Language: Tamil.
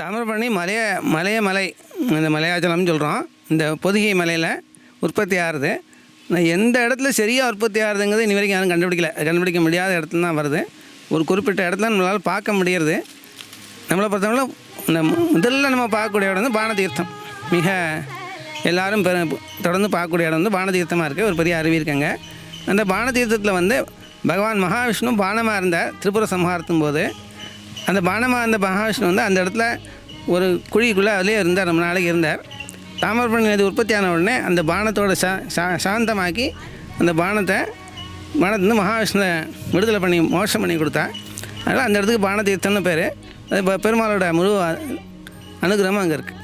தாமிரபரணி மலை இந்த மலையாச்சலம்னு சொல்கிறோம். இந்த பொதிகை மலையில் உற்பத்தி ஆகுது. எந்த இடத்துல சரியாக உற்பத்தி ஆகுதுங்கிறது இனி வரைக்கும் யாரும் கண்டுபிடிக்க முடியாத இடத்துல தான் வருது. ஒரு குறிப்பிட்ட இடத்துல நம்மளால் பார்க்க முடியறது. நம்மளை பொறுத்தவரை இந்த முதல்ல நம்ம பார்க்கக்கூடிய இடம் வந்து பானதீர்த்தம். மிக எல்லோரும் தொடர்ந்து பார்க்கக்கூடிய இடம் வந்து பானதீர்த்தமாக இருக்குது. ஒரு பெரிய அருவி இருக்குங்க. அந்த பானதீர்த்தத்தில் வந்து பகவான் மகாவிஷ்ணு பானமாக இருந்த திரிபுர சம்ஹாரத்தும் போது அந்த பானமாக இருந்த மகாவிஷ்ணு வந்து அந்த இடத்துல ஒரு குழிக்குள்ளே அதிலே இருந்தார். ரொம்ப நாளைக்கு இருந்தார். தாமிரபரணி நதி உற்பத்தி ஆன உடனே அந்த பானத்தோட சாந்தமாக்கி அந்த பானத்துலேருந்து மகாவிஷ்ணுவை விடுதலை பண்ணி மோட்சம் பண்ணி கொடுத்தா. அதனால் அந்த இடத்துக்கு பானதீர்த்தம்னு பேர். அது பெருமாளோட முழு அனுகிரகமும் அங்கே இருக்குது.